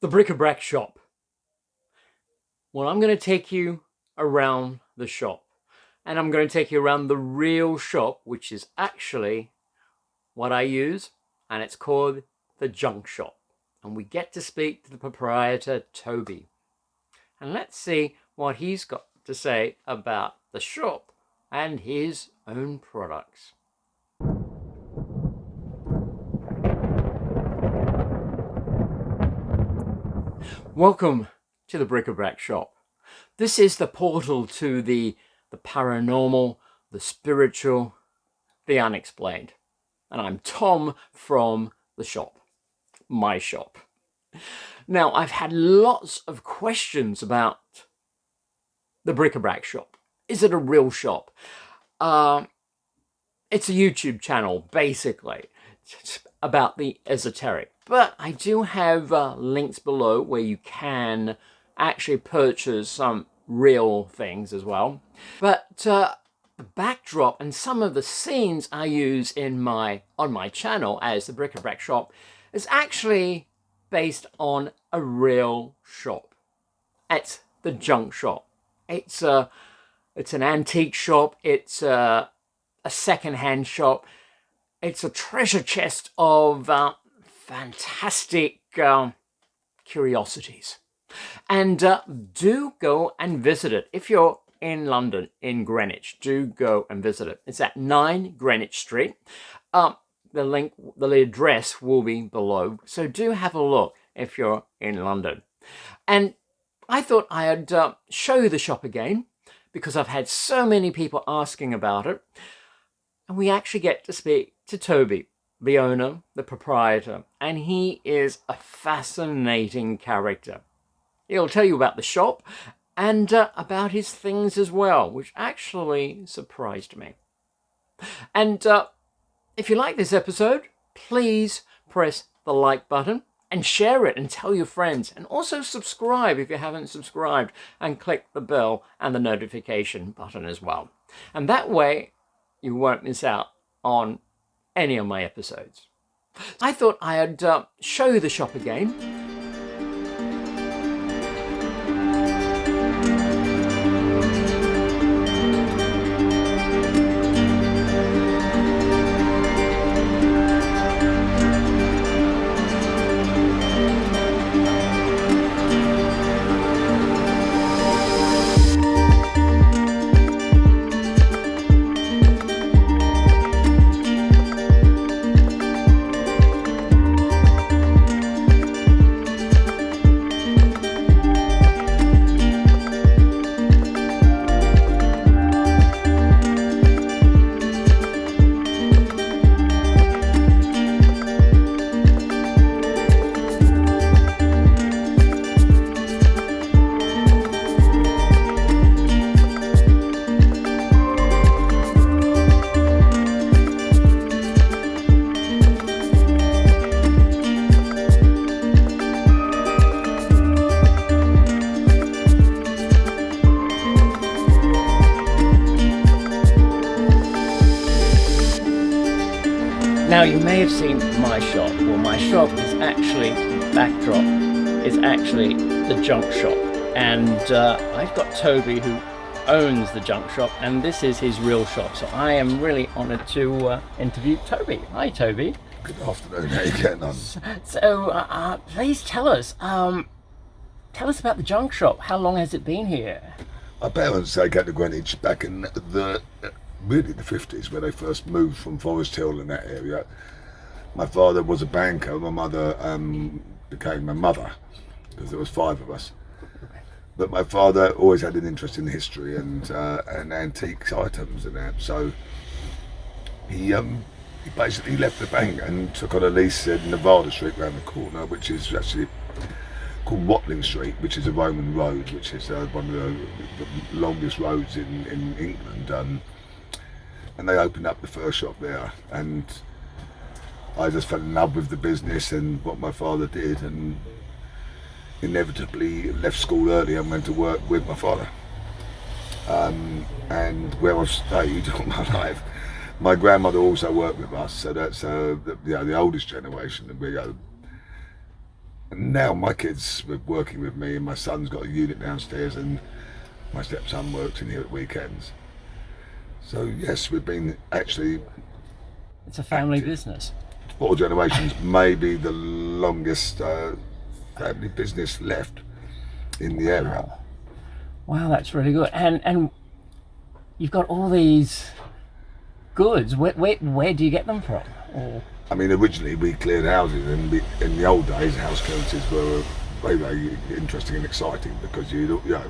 the Brac Shop. Well, I'm going to take you around the shop, and I'm going to take you around the real shop, which is actually what I use, and it's called the junk shop. And we get to speak to the proprietor, Toby. And let's see what he's got to say about the shop and his own products. Welcome to the Brac Shop. This is the portal to the paranormal, the spiritual, the unexplained. And I'm Tom from the shop, my shop. Now, I've had lots of questions about the Brac Shop. Is it a real shop? It's a YouTube channel, basically. It's about the esoteric. But I do have links below where you can actually purchase some real things as well. But the backdrop and some of the scenes I use on my channel as the Brac Shop is actually based on a real shop. It's the junk shop. It's an antique shop. It's a second-hand shop. It's a treasure chest of fantastic curiosities. And do go and visit it. If you're in London, in Greenwich, do go and visit it. It's at 9 Greenwich Street. The address will be below. So do have a look if you're in London. And I thought I'd show you the shop again because I've had so many people asking about it. And we actually get to speak to Toby, the owner, the proprietor, and he is a fascinating character. He'll tell you about the shop and about his things as well, which actually surprised me. And if you like this episode, please press the like button and share it and tell your friends. And also subscribe if you haven't subscribed, and click the bell and the notification button as well. And that way you won't miss out on any of my episodes. I thought I'd show you the shop again. Now, you may have seen my shop. Well, my shop is actually, backdrop is actually the junk shop. And I've got Toby, who owns the junk shop, and this is his real shop. So I am really honoured to interview Toby. Hi, Toby. Good afternoon. How are you getting on? So please tell us about the junk shop. How long has it been here? My parents, they came to Greenwich back in the 50s, where they first moved from Forest Hill in that area. My father was a banker. My mother became my mother, because there was 5 of us. But my father always had an interest in history and antiques items and that. So he basically left the bank and took on a lease in Nevada Street around the corner, which is actually called Watling Street, which is a Roman road, which is one of the longest roads in England. And they opened up the first shop there, and I just fell in love with the business and what my father did, and inevitably left school early and went to work with my father. And where I've stayed all my life, my grandmother also worked with us, so that's the oldest generation. And now my kids were working with me, and my son's got a unit downstairs, and my stepson works in here at weekends. So yes, we've been actually It's a family active. business. 4 generations, maybe the longest family business left in the area. Wow, that's really good. And you've got all these goods. Where do you get them from? Or... I mean, originally we cleared houses, and in the old days, house clearances were very, very interesting and exciting because you know,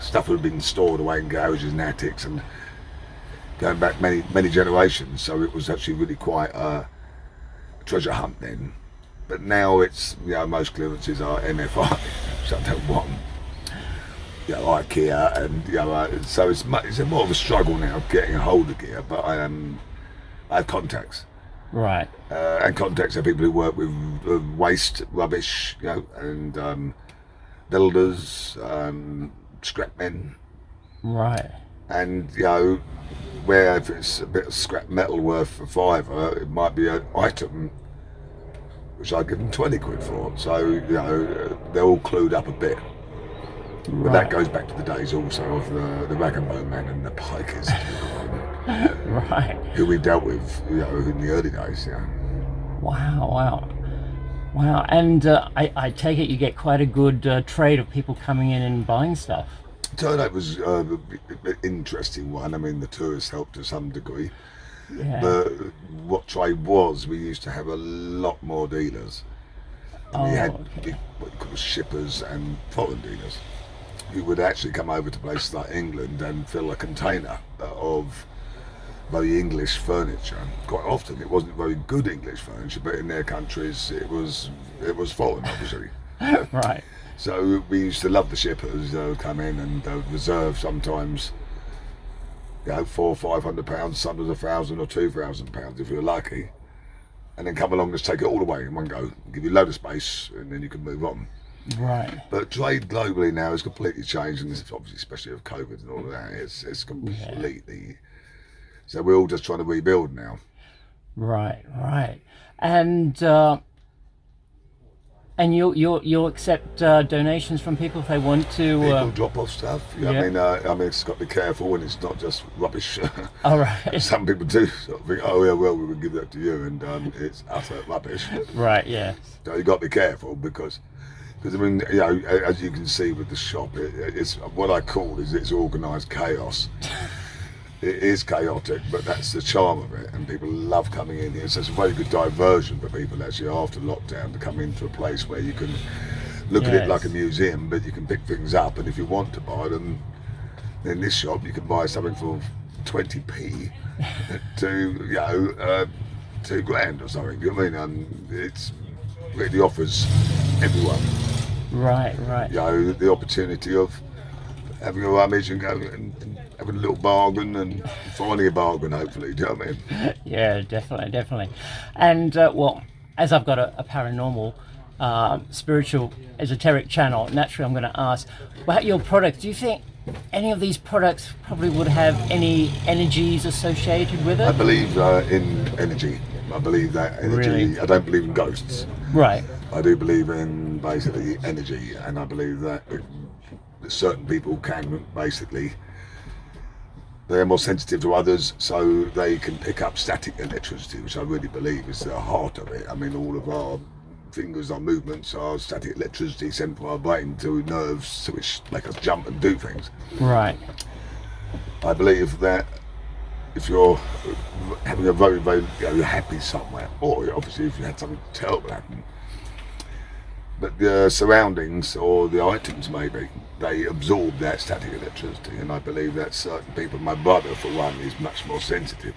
stuff had been stored away in garages and attics, and going back many generations. So it was actually really quite a treasure hunt then. But now it's, you know, most clearances are NFI, which I don't want. You know, IKEA, and you know, so it's more of a struggle now getting a hold of gear. But I have contacts. Right. And contacts are people who work with waste, rubbish, you know, and builders, scrap men. Right. And, you know, where if it's a bit of scrap metal worth a £5, it might be an item which I give them 20 quid for. So, you know, they're all clued up a bit. Right. But that goes back to the days also of the rag and bone man and the pikers. Right. Who we dealt with, you know, in the early days, yeah. Wow. And I take it you get quite a good trade of people coming in and buying stuff. Turnout was an interesting one. I mean, the tourists helped to some degree. Yeah. But what trade was, we used to have a lot more dealers. And we had big, what you call shippers and foreign dealers who would actually come over to places like England and fill a container of very English furniture. Quite often it wasn't very good English furniture, but in their countries it was foreign, obviously. Right. So we used to love the shippers. They would come in and reserve sometimes, you know, £400 or £500, sometimes £1,000 or £2,000 if you're lucky, and then come along and take it all away in one go, give you a load of space, and then you can move on. Right. But trade globally now has completely changed, and it's obviously, especially with COVID and all of that, it's completely. So we're all just trying to rebuild now. Right. And you'll accept donations from people if they want to. People drop off stuff. Yeah. I mean, it's got to be careful, and it's not just rubbish. All right. Some people do sort of think, oh yeah, well, we will give that to you, and it's utter rubbish. Right. Yeah. So you got to be careful because I mean, you know, as you can see with the shop, it's what I call it's organised chaos. It is chaotic, but that's the charm of it, and people love coming in here. So it's a very good diversion for people actually after lockdown to come into a place where you can look at it like a museum, but you can pick things up, and if you want to buy them, in this shop you can buy something for 20p to, you know, £2,000 or something. You know what I mean? It's really offers everyone, Right. you know, the opportunity of having a rummage and going and having a little bargain and finding a bargain, hopefully. Do you know what I mean? Yeah, definitely. And well, as I've got a paranormal, spiritual, esoteric channel, naturally I'm going to ask about your products. Do you think any of these products probably would have any energies associated with it? I believe in energy. I believe that energy. Really? I don't believe in ghosts. Right. I do believe in basically energy, and I believe that certain people can basically, they're more sensitive to others, so they can pick up static electricity, which I really believe is the heart of it. I mean, all of our fingers, our movements are static electricity sent from our brain to nerves which make us jump and do things. Right. I believe that if you're having a very, very, you know, happy somewhere, or obviously if you had something terrible happen, but the surroundings or the items maybe, they absorb that static electricity, and I believe that certain people, my brother for one, is much more sensitive.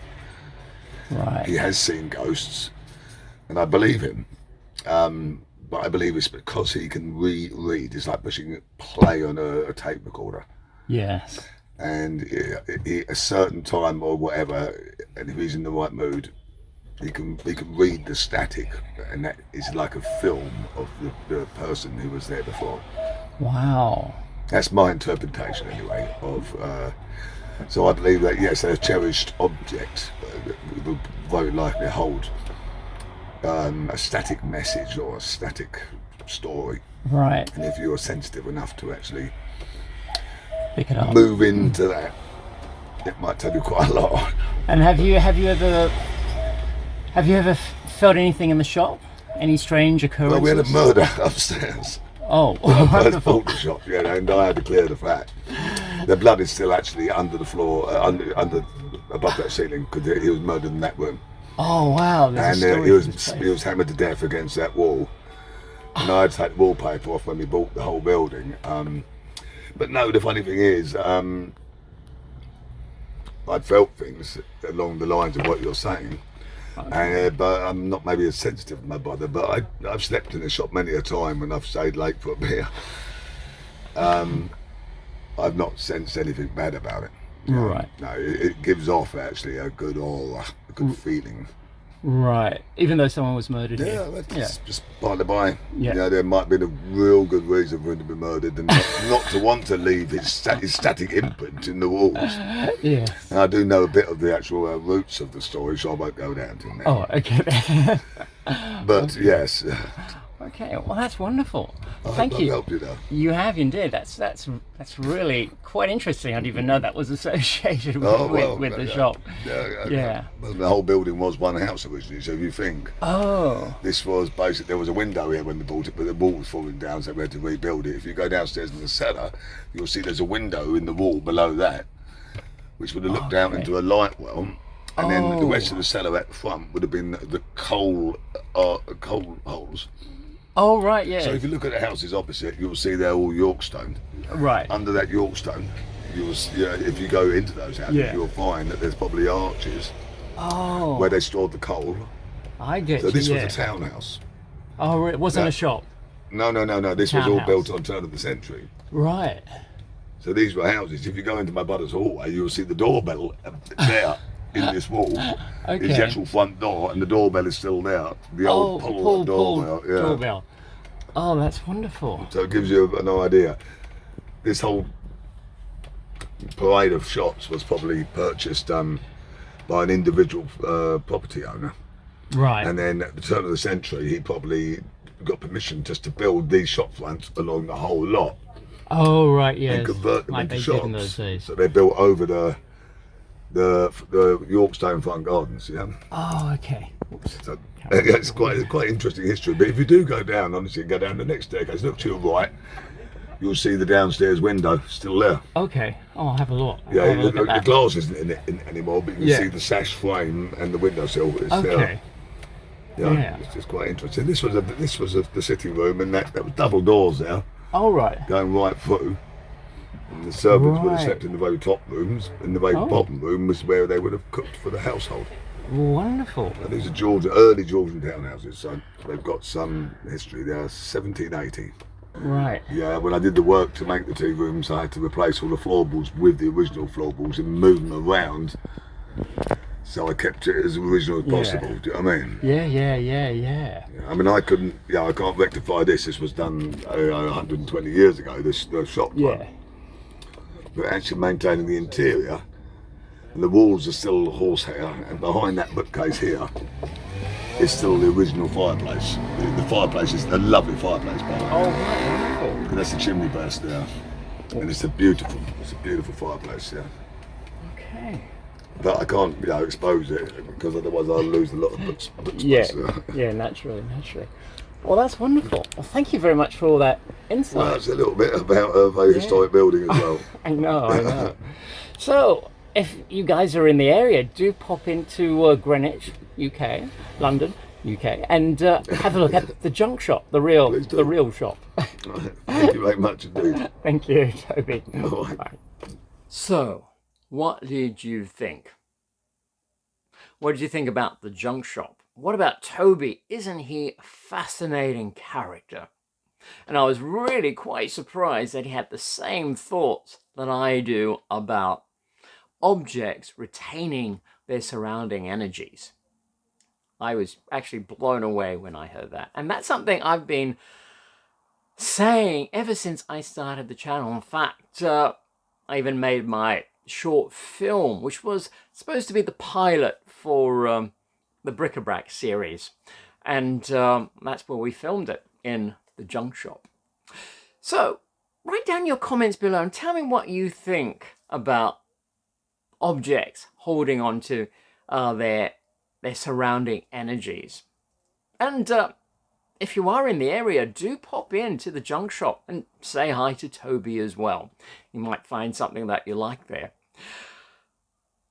Right. He has seen ghosts, and I believe him, but I believe it's because he can read. It's like pushing play on a tape recorder. Yes. And a certain time or whatever, and if he's in the right mood, he can read the static, and that is like a film of the person who was there before. Wow. That's my interpretation anyway of. So I believe that yes, a cherished object will very likely hold a static message or a static story. Right. And if you're sensitive enough to actually Pick it up. move into that, it might tell you quite a lot. And have you ever felt anything in the shop? Any strange occurrences? Well, we had a murder upstairs. Oh, When I first wonderful. bought the shop, yeah, and I had to clear the flat. The blood is still actually under the floor, under above that ceiling, because he was murdered in that room. Oh wow! There's And a story he to this place. was hammered to death against that wall. And I had to take the wallpaper off when we bought the whole building. But no, the funny thing is, I'd felt things along the lines of what you're saying. And, but I'm not maybe as sensitive as my brother, but I've slept in the shop many a time when I've stayed late for a beer. I've not sensed anything bad about it. Right. No, it gives off actually a good aura, a good feeling. Right. Even though someone was murdered Yeah, here. that's just by the by. Yeah. You know, there might have been a real good reason for him to be murdered and not to want to leave his static imprint in the walls. Yeah. And I do know a bit of the actual roots of the story, so I won't go down to now. Oh, okay. But yes, Okay. Well, that's wonderful. I Thank hope I've you. helped you though. You have indeed. That's really quite interesting. I didn't even know that was associated with, Oh, well, with the yeah. shop. Yeah. Yeah. Well, the whole building was one house originally, so if you think Oh. this was basically, there was a window here when they bought it, but the wall was falling down, so we had to rebuild it. If you go downstairs in the cellar, you'll see there's a window in the wall below that, which would have looked out into a light well. And then the rest of the cellar at the front would have been the coal holes. Oh right. Yeah. So if you look at the houses opposite, you'll see they're all Yorkstone. Right. Under that Yorkstone, if you go into those houses, Yeah. you'll find that there's probably arches Oh. where they stored the coal. I get So you. this Yeah. was a townhouse. Oh, it wasn't Yeah. a shop. No. This was all Townhouse. built on turn of the century. Right. So these were houses. If you go into my brother's hallway, you'll see the doorbell there in this wall. Okay. It's the actual front door, and the doorbell is still there. The old pull doorbell. Yeah. Doorbell. Oh, that's wonderful. So it gives you an idea. This whole parade of shops was probably purchased by an individual property owner. Right. And then at the turn of the century, he probably got permission just to build these shop fronts along the whole lot Oh, right. Yes. and convert them like into they shops. did in those days. So they built over the Yorkstone front gardens. Yeah. Oh, okay. So it's quite interesting history. But if you do go down, honestly, go down the next staircase, look to your right, you'll see the downstairs window still there. Okay. Oh, I'll have a look. Yeah, I'll have a look the at that. glass isn't in it anymore, but you can Yeah. see the sash frame and the windowsill is there. Okay. Yeah. It's just quite interesting. This was the sitting room, and that was double doors there, All right. going right through. And the servants would have Right. slept in the very top rooms, and the very Oh. bottom room was where they would have cooked for the household. Wonderful. And these are early Georgian townhouses, so they've got some history. They are 1780. Right. Yeah, when I did the work to make the two rooms, I had to replace all the floorboards with the original floorboards and move them around. So I kept it as original as Yeah. possible. Do you know what I mean? Yeah. I mean, I can't rectify this. This was done 120 years ago. The shop front. Yeah. But actually maintaining the interior, and the walls are still horsehair, and behind that bookcase here is still the original fireplace. The fireplace is a lovely fireplace, by the way. Oh, right. Wonderful. And that's the chimney burst there, and it's a beautiful fireplace. Yeah. Okay. But I can't, expose it because otherwise I'll lose a lot of books. Yeah. space. Yeah. Naturally. Well, that's wonderful. Well, thank you very much for all that insight. Well, that's a little bit about a very historic building as well. I know. So, if you guys are in the area, do pop into Greenwich, UK, London, UK, and have a look at the junk shop, the Please do. real shop. Thank you very much indeed. Thank you, Toby. All right. Bye. So, what did you think? What did you think about the junk shop? What about Toby? Isn't he a fascinating character? And I was really quite surprised that he had the same thoughts that I do about objects retaining their surrounding energies. I was actually blown away when I heard that. And that's something I've been saying ever since I started the channel. In fact, I even made my short film, which was supposed to be the pilot for the Bric series. And that's where we filmed it, in the junk shop. So write down your comments below and tell me what you think about objects holding on to their surrounding energies. And if you are in the area, do pop into the junk shop and say hi to Toby as well. You might find something that you like there.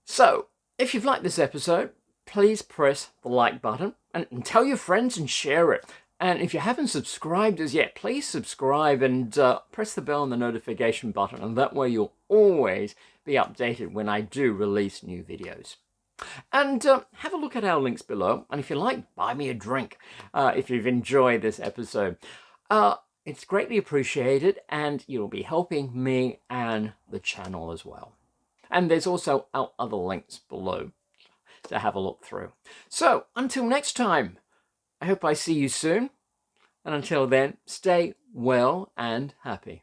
So, if you've liked this episode, please press the like button and tell your friends and share it. And if you haven't subscribed as yet, please subscribe and press the bell and the notification button. And that way you'll always be updated when I do release new videos. And have a look at our links below. And if you like, buy me a drink if you've enjoyed this episode. It's greatly appreciated and you'll be helping me and the channel as well. And there's also our other links below to have a look through. So until next time, I hope I see you soon. And until then, stay well and happy.